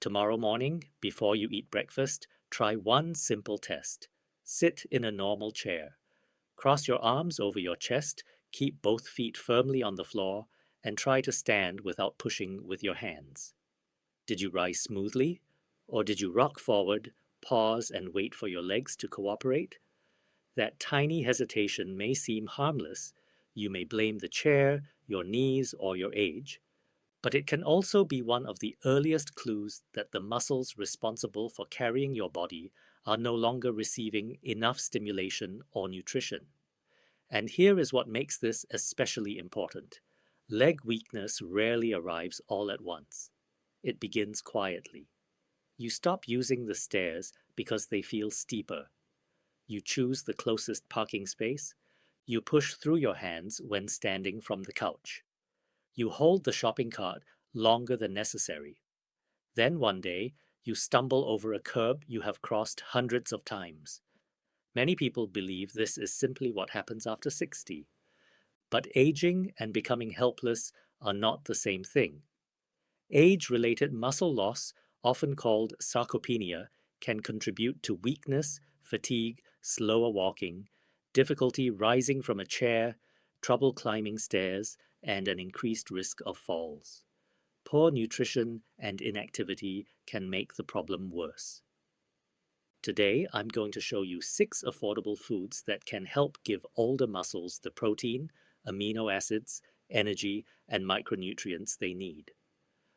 Tomorrow morning, before you eat breakfast, try one simple test. Sit in a normal chair. Cross your arms over your chest, keep both feet firmly on the floor, and try to stand without pushing with your hands. Did you rise smoothly? Or did you rock forward, pause, and wait for your legs to cooperate? That tiny hesitation may seem harmless. You may blame the chair, your knees, or your age. But it can also be one of the earliest clues that the muscles responsible for carrying your body are no longer receiving enough stimulation or nutrition. And here is what makes this especially important. Leg weakness rarely arrives all at once. It begins quietly. You stop using the stairs because they feel steeper. You choose the closest parking space. You push through your hands when standing from the couch. You hold the shopping cart longer than necessary. Then one day, you stumble over a curb you have crossed hundreds of times. Many people believe this is simply what happens after 60. But aging and becoming helpless are not the same thing. Age-related muscle loss, often called sarcopenia, can contribute to weakness, fatigue, slower walking, difficulty rising from a chair, trouble climbing stairs, and an increased risk of falls. Poor nutrition and inactivity can make the problem worse. Today, I'm going to show you 6 affordable foods that can help give older muscles the protein, amino acids, energy, and micronutrients they need.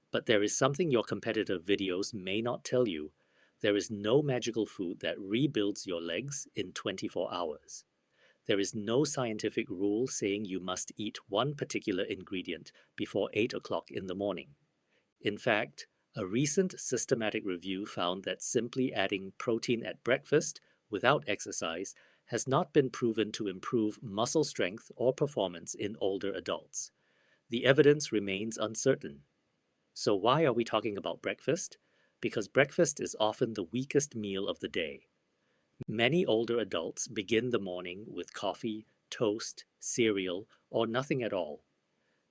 But there is something your competitor videos may not tell you. There is no magical food that rebuilds your legs in 24 hours. There is no scientific rule saying you must eat one particular ingredient before 8 o'clock in the morning. In fact, a recent systematic review found that simply adding protein at breakfast without exercise has not been proven to improve muscle strength or performance in older adults. The evidence remains uncertain. So why are we talking about breakfast? Because breakfast is often the weakest meal of the day. Many older adults begin the morning with coffee, toast, cereal, or nothing at all.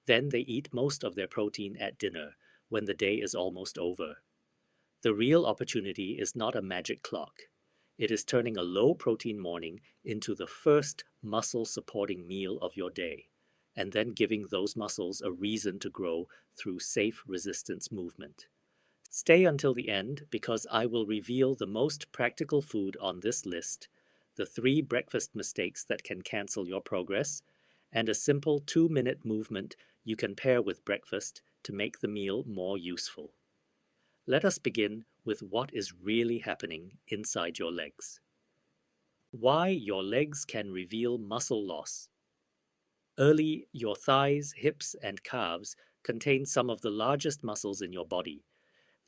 Then they eat most of their protein at dinner, when the day is almost over. The real opportunity is not a magic clock. It is turning a low-protein morning into the first muscle-supporting meal of your day, and then giving those muscles a reason to grow through safe resistance movement. Stay until the end because I will reveal the most practical food on this list, the 3 breakfast mistakes that can cancel your progress, and a simple 2-minute movement you can pair with breakfast to make the meal more useful. Let us begin with what is really happening inside your legs. Why your legs can reveal muscle loss. Early, your thighs, hips, and calves contain some of the largest muscles in your body.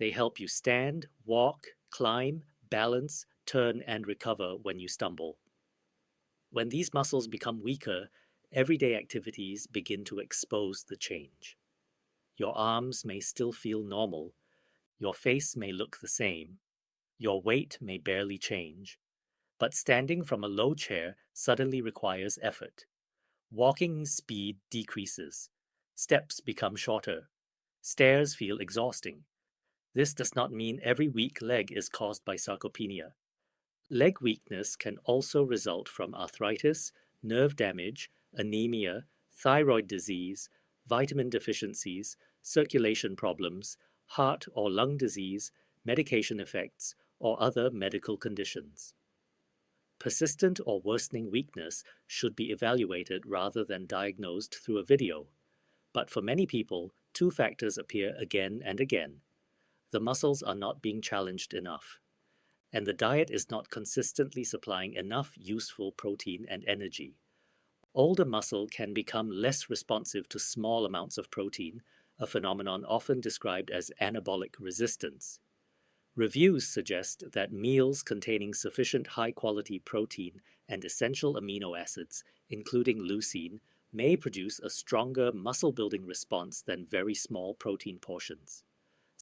They help you stand, walk, climb, balance, turn, and recover when you stumble. When these muscles become weaker, everyday activities begin to expose the change. Your arms may still feel normal, your face may look the same, your weight may barely change, but standing from a low chair suddenly requires effort. Walking speed decreases, steps become shorter, stairs feel exhausting. This does not mean every weak leg is caused by sarcopenia. Leg weakness can also result from arthritis, nerve damage, anemia, thyroid disease, vitamin deficiencies, circulation problems, heart or lung disease, medication effects, or other medical conditions. Persistent or worsening weakness should be evaluated rather than diagnosed through a video. But for many people, 2 factors appear again and again. The muscles are not being challenged enough, and the diet is not consistently supplying enough useful protein and energy. Older muscle can become less responsive to small amounts of protein, a phenomenon often described as anabolic resistance. Reviews suggest that meals containing sufficient high-quality protein and essential amino acids, including leucine, may produce a stronger muscle-building response than very small protein portions.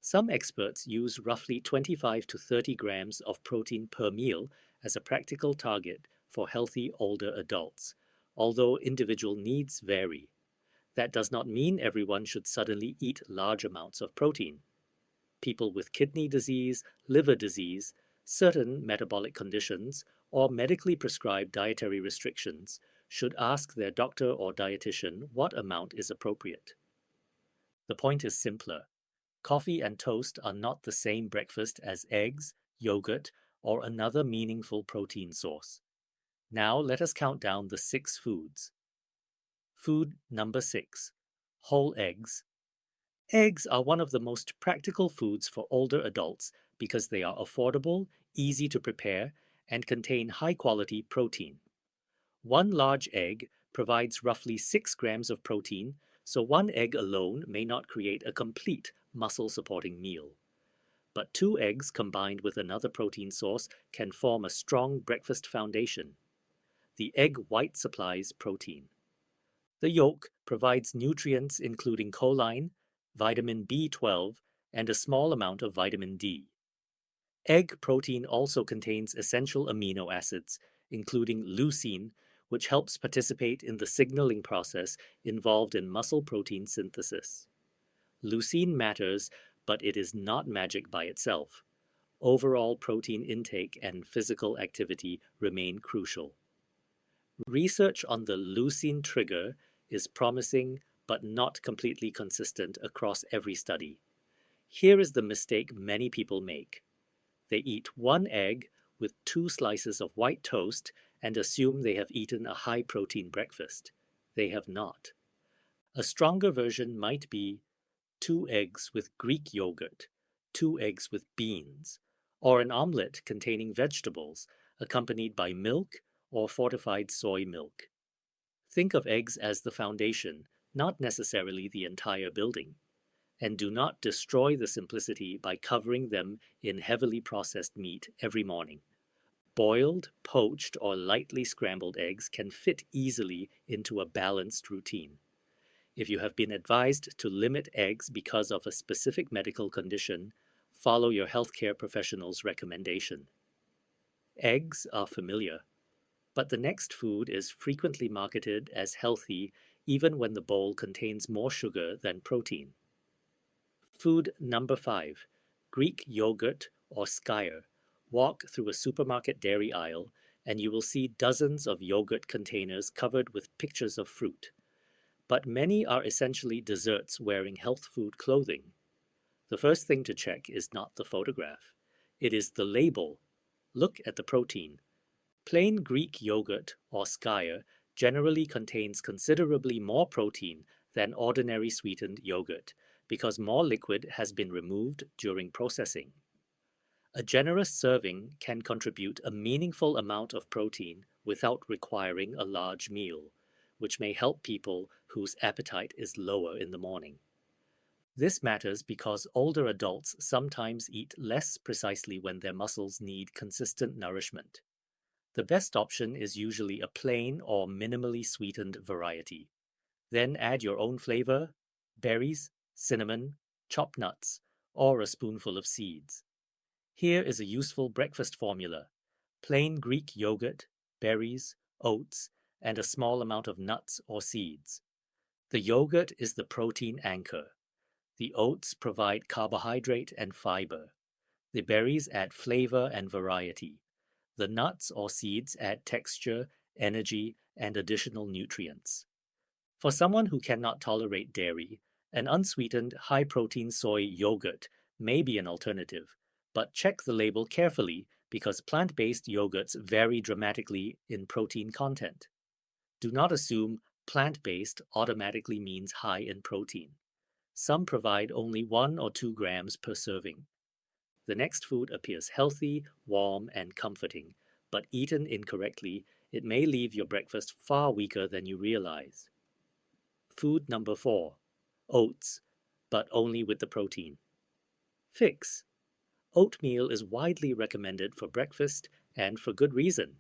Some experts use roughly 25 to 30 grams of protein per meal as a practical target for healthy older adults, although individual needs vary. That does not mean everyone should suddenly eat large amounts of protein. People with kidney disease, liver disease, certain metabolic conditions, or medically prescribed dietary restrictions should ask their doctor or dietitian what amount is appropriate. The point is simpler. Coffee and toast are not the same breakfast as eggs, yogurt, or another meaningful protein source. Now let us count down the 6 foods. Food number 6. Whole eggs. Eggs are one of the most practical foods for older adults because they are affordable, easy to prepare, and contain high-quality protein. One large egg provides roughly 6 grams of protein, so one egg alone may not create a complete muscle-supporting meal. But 2 eggs combined with another protein source can form a strong breakfast foundation. The egg white supplies protein. The yolk provides nutrients including choline, vitamin B12, and a small amount of vitamin D. Egg protein also contains essential amino acids, including leucine, which helps participate in the signaling process involved in muscle protein synthesis. Leucine matters, but it is not magic by itself. Overall protein intake and physical activity remain crucial. Research on the leucine trigger is promising but not completely consistent across every study. Here is the mistake many people make. They eat one egg with 2 slices of white toast and assume they have eaten a high-protein breakfast. They have not. A stronger version might be 2 eggs with Greek yogurt, 2 eggs with beans, or an omelette containing vegetables accompanied by milk or fortified soy milk. Think of eggs as the foundation, not necessarily the entire building. And do not destroy the simplicity by covering them in heavily processed meat every morning. Boiled, poached, or lightly scrambled eggs can fit easily into a balanced routine. If you have been advised to limit eggs because of a specific medical condition, follow your healthcare professional's recommendation. Eggs are familiar, but the next food is frequently marketed as healthy even when the bowl contains more sugar than protein. Food number 5. Greek yogurt or skyr. Walk through a supermarket dairy aisle and you will see dozens of yogurt containers covered with pictures of fruit. But many are essentially desserts wearing health food clothing. The first thing to check is not the photograph. It is the label. Look at the protein. Plain Greek yogurt or skyr generally contains considerably more protein than ordinary sweetened yogurt because more liquid has been removed during processing. A generous serving can contribute a meaningful amount of protein without requiring a large meal, which may help people whose appetite is lower in the morning. This matters because older adults sometimes eat less precisely when their muscles need consistent nourishment. The best option is usually a plain or minimally sweetened variety. Then add your own flavor, berries, cinnamon, chopped nuts, or a spoonful of seeds. Here is a useful breakfast formula: plain Greek yogurt, berries, oats, and a small amount of nuts or seeds. The yogurt is the protein anchor. The oats provide carbohydrate and fiber. The berries add flavor and variety. The nuts or seeds add texture, energy, and additional nutrients. For someone who cannot tolerate dairy, an unsweetened, high-protein soy yogurt may be an alternative, but check the label carefully because plant-based yogurts vary dramatically in protein content. Do not assume plant-based automatically means high in protein. Some provide only 1 or 2 grams per serving. The next food appears healthy, warm, and comforting, but eaten incorrectly, it may leave your breakfast far weaker than you realize. Food number 4. Oats, but only with the protein. Fix. Oatmeal is widely recommended for breakfast and for good reason.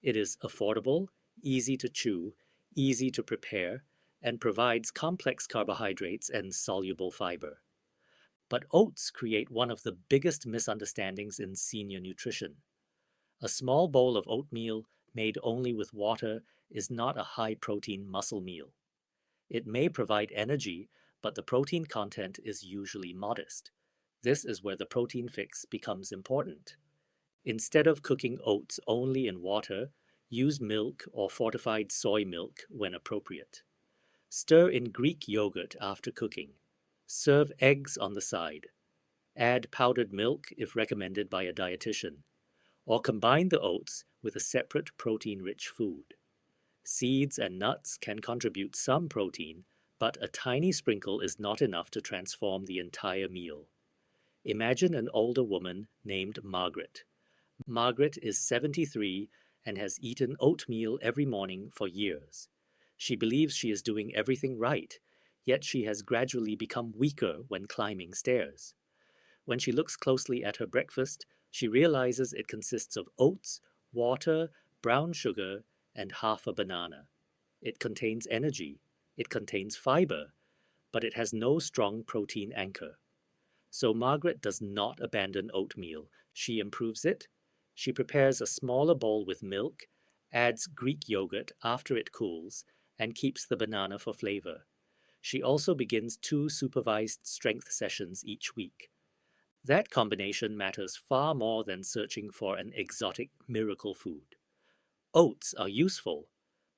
It is affordable, easy to chew, easy to prepare, and provides complex carbohydrates and soluble fiber. But oats create one of the biggest misunderstandings in senior nutrition. A small bowl of oatmeal made only with water is not a high-protein muscle meal. It may provide energy, but the protein content is usually modest. This is where the protein fix becomes important. Instead of cooking oats only in water, use milk or fortified soy milk when appropriate. Stir in Greek yogurt after cooking. Serve eggs on the side. Add powdered milk if recommended by a dietitian, or combine the oats with a separate protein-rich food. Seeds and nuts can contribute some protein, but a tiny sprinkle is not enough to transform the entire meal. Imagine an older woman named Margaret. Margaret is 73 and has eaten oatmeal every morning for years. She believes she is doing everything right, yet she has gradually become weaker when climbing stairs. When she looks closely at her breakfast, she realizes it consists of oats, water, brown sugar, and half a banana. It contains energy, it contains fiber, but it has no strong protein anchor. So Margaret does not abandon oatmeal. She improves it. She prepares a smaller bowl with milk, adds Greek yogurt after it cools, and keeps the banana for flavor. She also begins 2 supervised strength sessions each week. That combination matters far more than searching for an exotic miracle food. Oats are useful,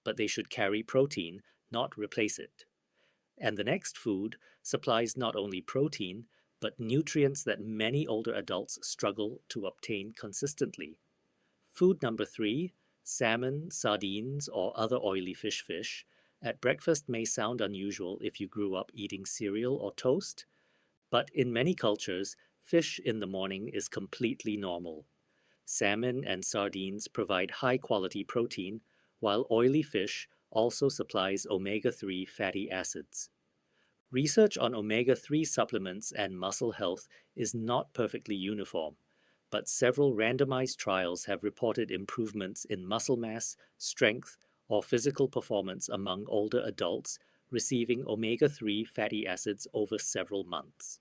but they should carry protein, not replace it. And the next food supplies not only protein, but nutrients that many older adults struggle to obtain consistently. Food number 3, salmon, sardines, or other oily fish, at breakfast may sound unusual if you grew up eating cereal or toast, but in many cultures, fish in the morning is completely normal. Salmon and sardines provide high-quality protein, while oily fish also supplies omega-3 fatty acids. Research on omega-3 supplements and muscle health is not perfectly uniform, but several randomized trials have reported improvements in muscle mass, strength, or physical performance among older adults receiving omega-3 fatty acids over several months.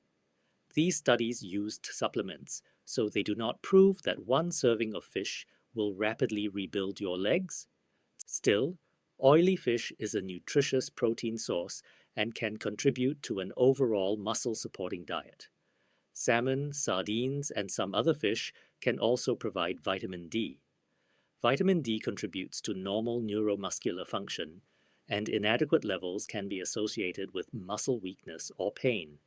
These studies used supplements, so they do not prove that one serving of fish will rapidly rebuild your legs. Still, oily fish is a nutritious protein source and can contribute to an overall muscle-supporting diet. Salmon, sardines, and some other fish can also provide vitamin D. Vitamin D contributes to normal neuromuscular function, and inadequate levels can be associated with muscle weakness or pain.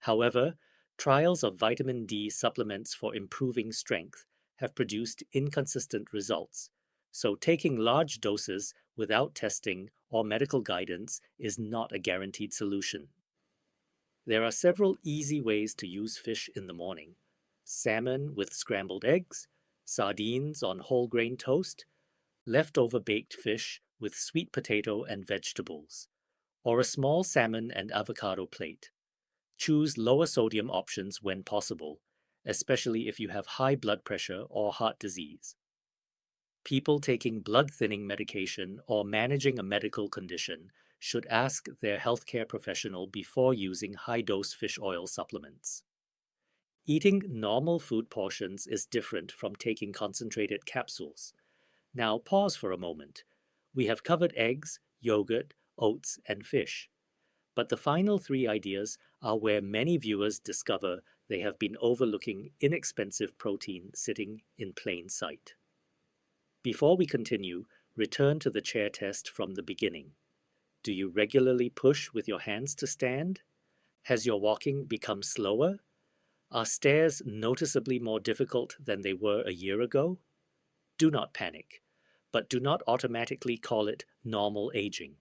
However, trials of vitamin D supplements for improving strength have produced inconsistent results, so taking large doses without testing or medical guidance is not a guaranteed solution. There are several easy ways to use fish in the morning: salmon with scrambled eggs, sardines on whole grain toast, leftover baked fish with sweet potato and vegetables, or a small salmon and avocado plate. Choose lower sodium options when possible, especially if you have high blood pressure or heart disease. People taking blood thinning medication or managing a medical condition should ask their healthcare professional before using high-dose fish oil supplements. Eating normal food portions is different from taking concentrated capsules. Now pause for a moment. We have covered eggs, yogurt, oats, and fish. But the final 3 ideas are where many viewers discover they have been overlooking inexpensive protein sitting in plain sight. Before we continue, return to the chair test from the beginning. Do you regularly push with your hands to stand? Has your walking become slower? Are stairs noticeably more difficult than they were a year ago? Do not panic, but do not automatically call it normal aging.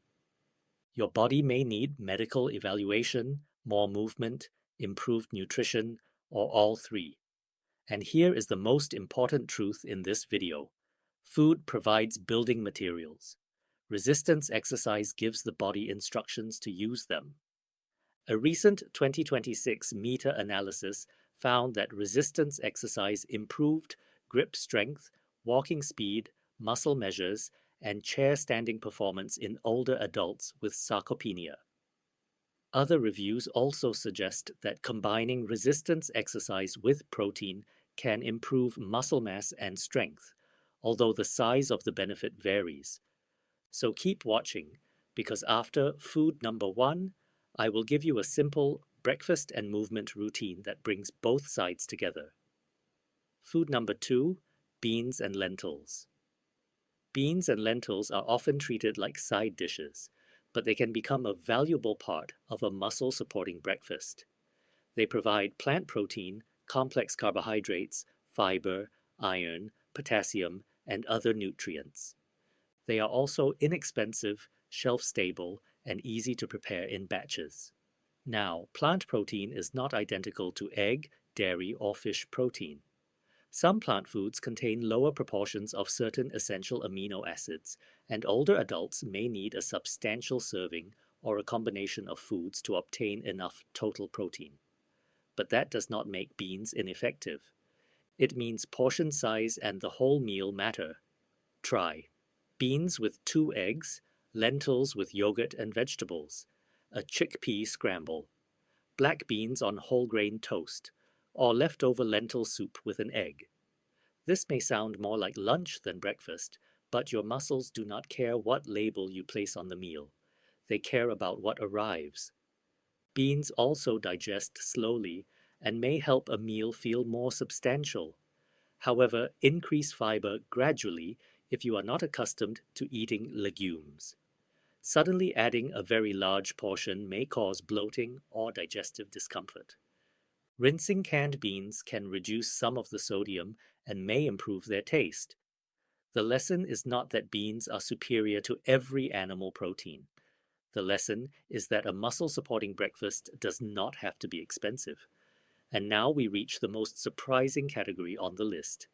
Your body may need medical evaluation, more movement, improved nutrition, or all 3. And here is the most important truth in this video. Food provides building materials. Resistance exercise gives the body instructions to use them. A recent 2026 meta-analysis found that resistance exercise improved grip strength, walking speed, muscle measures, and chair standing performance in older adults with sarcopenia. Other reviews also suggest that combining resistance exercise with protein can improve muscle mass and strength, although the size of the benefit varies. So keep watching, because after food number 1, I will give you a simple breakfast and movement routine that brings both sides together. Food number 2, beans and lentils. Beans and lentils are often treated like side dishes, but they can become a valuable part of a muscle-supporting breakfast. They provide plant protein, complex carbohydrates, fiber, iron, potassium, and other nutrients. They are also inexpensive, shelf-stable, and easy to prepare in batches. Now, plant protein is not identical to egg, dairy, or fish protein. Some plant foods contain lower proportions of certain essential amino acids, and older adults may need a substantial serving or a combination of foods to obtain enough total protein. But that does not make beans ineffective. It means portion size and the whole meal matter. Try beans with 2 eggs, lentils with yogurt and vegetables, a chickpea scramble, black beans on whole grain toast, or leftover lentil soup with an egg. This may sound more like lunch than breakfast, but your muscles do not care what label you place on the meal. They care about what arrives. Beans also digest slowly and may help a meal feel more substantial. However, increase fiber gradually if you are not accustomed to eating legumes. Suddenly adding a very large portion may cause bloating or digestive discomfort. Rinsing canned beans can reduce some of the sodium and may improve their taste. The lesson is not that beans are superior to every animal protein. The lesson is that a muscle-supporting breakfast does not have to be expensive. And now we reach the most surprising category on the list.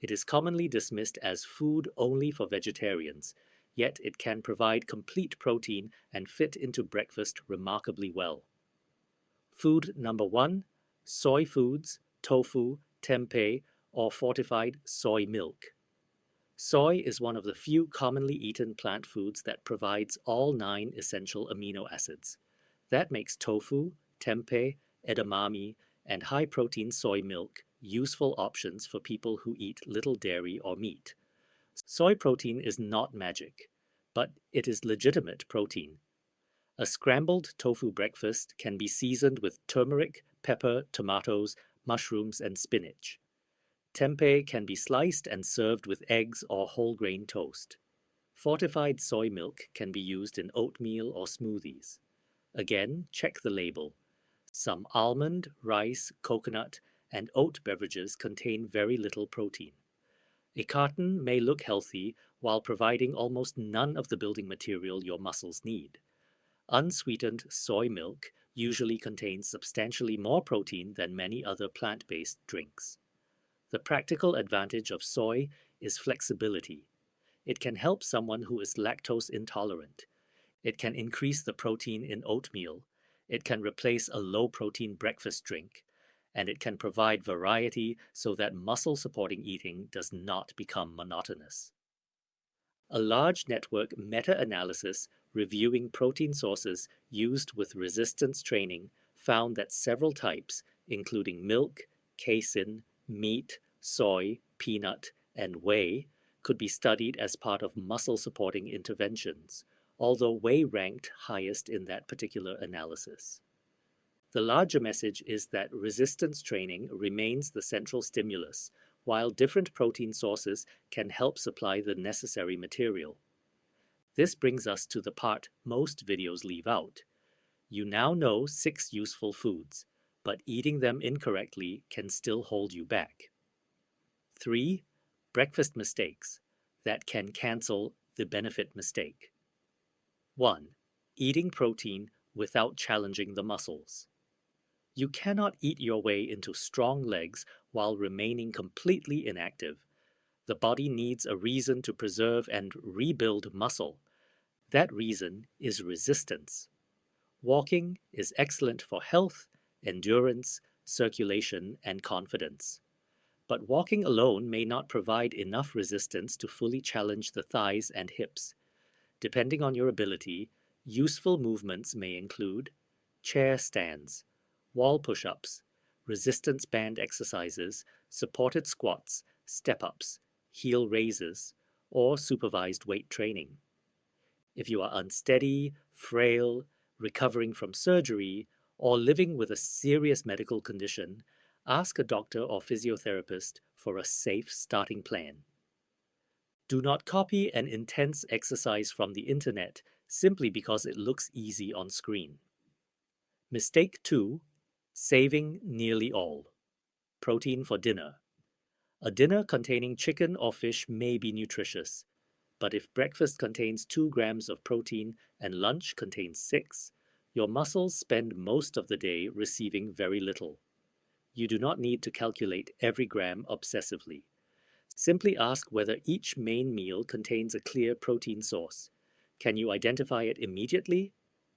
It is commonly dismissed as food only for vegetarians, yet it can provide complete protein and fit into breakfast remarkably well. Food number 1, soy foods, tofu, tempeh, or fortified soy milk. Soy is one of the few commonly eaten plant foods that provides all 9 essential amino acids. That makes tofu, tempeh, edamame, and high-protein soy milk useful options for people who eat little dairy or meat. Soy protein is not magic, but it is legitimate protein. A scrambled tofu breakfast can be seasoned with turmeric, pepper, tomatoes, mushrooms, and spinach. Tempeh can be sliced and served with eggs or whole grain toast. Fortified soy milk can be used in oatmeal or smoothies. Again, check the label. Some almond, rice, coconut, and oat beverages contain very little protein. A carton may look healthy while providing almost none of the building material your muscles need. Unsweetened soy milk usually contains substantially more protein than many other plant-based drinks. The practical advantage of soy is flexibility. It can help someone who is lactose intolerant. It can increase the protein in oatmeal. It can replace a low-protein breakfast drink. And it can provide variety so that muscle-supporting eating does not become monotonous. A large network meta-analysis reviewing protein sources used with resistance training found that several types, including milk, casein, meat, soy, peanut, and whey, could be studied as part of muscle-supporting interventions, although whey ranked highest in that particular analysis. The larger message is that resistance training remains the central stimulus, while different protein sources can help supply the necessary material. This brings us to the part most videos leave out. You now know 6 useful foods, but eating them incorrectly can still hold you back. 3. Breakfast mistakes that can cancel the benefit mistake. 1. Eating protein without challenging the muscles. You cannot eat your way into strong legs while remaining completely inactive. The body needs a reason to preserve and rebuild muscle. That reason is resistance. Walking is excellent for health, endurance, circulation, and confidence. But walking alone may not provide enough resistance to fully challenge the thighs and hips. Depending on your ability, useful movements may include chair stands, wall push-ups, resistance band exercises, supported squats, step-ups, heel raises, or supervised weight training. If you are unsteady, frail, recovering from surgery, or living with a serious medical condition, ask a doctor or physiotherapist for a safe starting plan. Do not copy an intense exercise from the internet simply because it looks easy on screen. Mistake 2. Saving nearly all. Protein for dinner. A dinner containing chicken or fish may be nutritious, but if breakfast contains 2 grams of protein and lunch contains 6, your muscles spend most of the day receiving very little. You do not need to calculate every gram obsessively. Simply ask whether each main meal contains a clear protein source. Can you identify it immediately?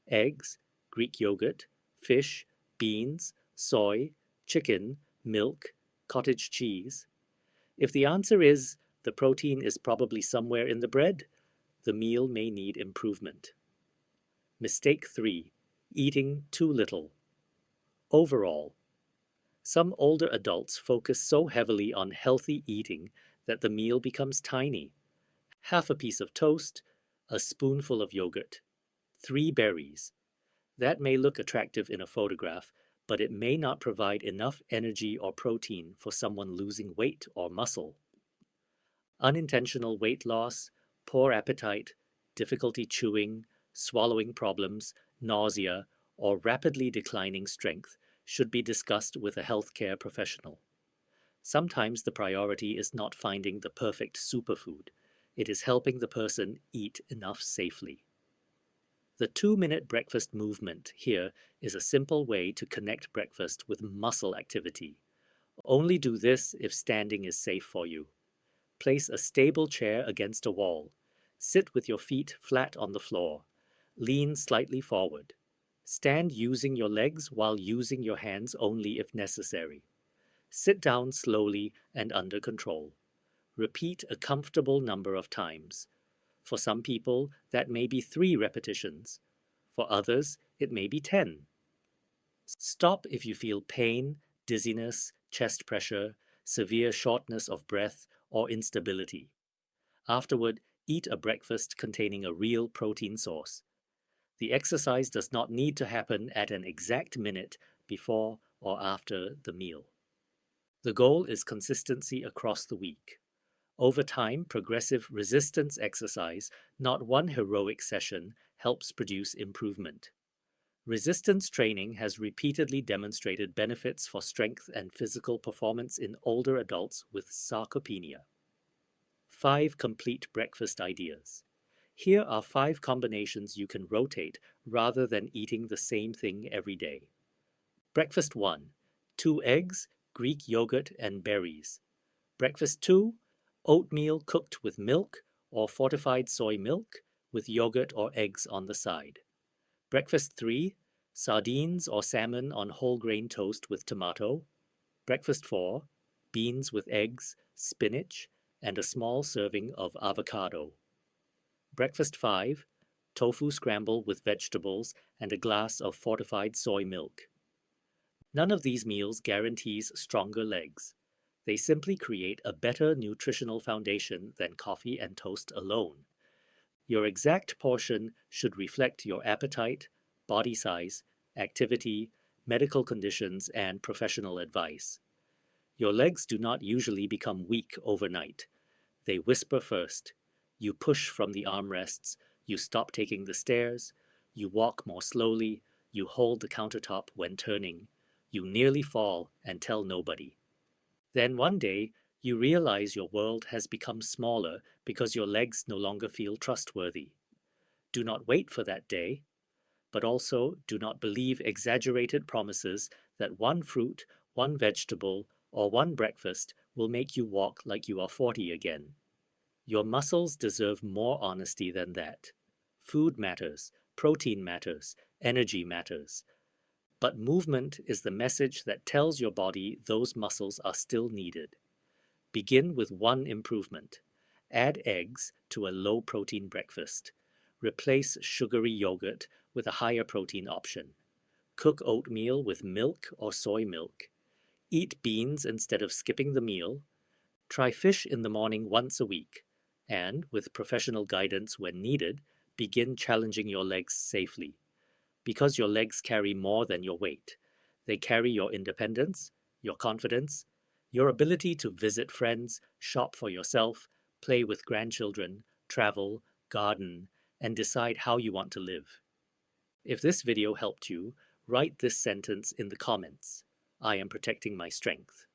Eggs, Greek yogurt, fish, beans, soy, chicken, milk, cottage cheese. If the answer is the protein is probably somewhere in the bread, the meal may need improvement. Mistake 3. Eating too little. Overall, some older adults focus so heavily on healthy eating that the meal becomes tiny. Half a piece of toast, a spoonful of yogurt, 3 berries. That may look attractive in a photograph, but it may not provide enough energy or protein for someone losing weight or muscle. Unintentional weight loss, poor appetite, difficulty chewing, swallowing problems, nausea, or rapidly declining strength should be discussed with a healthcare professional. Sometimes the priority is not finding the perfect superfood. It is helping the person eat enough safely. The 2-minute breakfast movement here is a simple way to connect breakfast with muscle activity. Only do this if standing is safe for you. Place a stable chair against a wall. Sit with your feet flat on the floor. Lean slightly forward. Stand using your legs while using your hands only if necessary. Sit down slowly and under control. Repeat a comfortable number of times. For some people, that may be 3 repetitions. For others, it may be 10. Stop if you feel pain, dizziness, chest pressure, severe shortness of breath, or instability. Afterward, eat a breakfast containing a real protein source. The exercise does not need to happen at an exact minute before or after the meal. The goal is consistency across the week. Over time, progressive resistance exercise, not one heroic session, helps produce improvement. Resistance training has repeatedly demonstrated benefits for strength and physical performance in older adults with sarcopenia. 5 complete breakfast ideas. Here are 5 combinations you can rotate rather than eating the same thing every day. Breakfast 1. 2 eggs, Greek yogurt, and berries. Breakfast 2. Oatmeal cooked with milk or fortified soy milk with yogurt or eggs on the side. Breakfast 3. Sardines or salmon on whole grain toast with tomato. Breakfast 4. Beans with eggs, spinach, and a small serving of avocado. Breakfast 5. Tofu scramble with vegetables and a glass of fortified soy milk. None of these meals guarantees stronger legs. They simply create a better nutritional foundation than coffee and toast alone. Your exact portion should reflect your appetite, body size, activity, medical conditions, and professional advice. Your legs do not usually become weak overnight. They whisper first. You push from the armrests, you stop taking the stairs, you walk more slowly, you hold the countertop when turning, you nearly fall and tell nobody. Then one day, you realize your world has become smaller because your legs no longer feel trustworthy. Do not wait for that day, but also do not believe exaggerated promises that one fruit, one vegetable, or one breakfast will make you walk like you are 40 again. Your muscles deserve more honesty than that. Food matters, protein matters, energy matters. But movement is the message that tells your body those muscles are still needed. Begin with one improvement. Add eggs to a low-protein breakfast. Replace sugary yogurt with a higher protein option. Cook oatmeal with milk or soy milk. Eat beans instead of skipping the meal. Try fish in the morning once a week. And, with professional guidance when needed, begin challenging your legs safely. because your legs carry more than your weight. They carry your independence, your confidence, your ability to visit friends, shop for yourself, play with grandchildren, travel, garden, and decide how you want to live. If this video helped you, write this sentence in the comments. I am protecting my strength.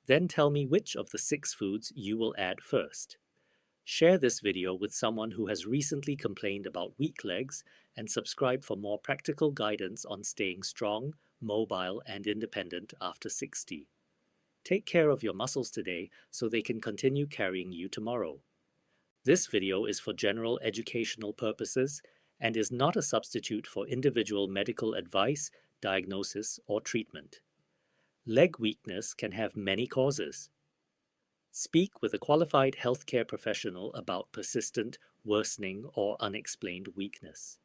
Then tell me which of the 6 foods you will add first. Share this video with someone who has recently complained about weak legs and subscribe for more practical guidance on staying strong, mobile, and independent after 60. Take care of your muscles today so they can continue carrying you tomorrow. This video is for general educational purposes and is not a substitute for individual medical advice, diagnosis, or treatment. Leg weakness can have many causes. Speak with a qualified healthcare professional about persistent, worsening, or unexplained weakness.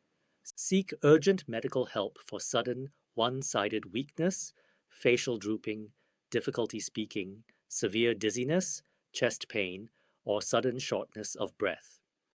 Seek urgent medical help for sudden, one-sided weakness, facial drooping, difficulty speaking, severe dizziness, chest pain, or sudden shortness of breath.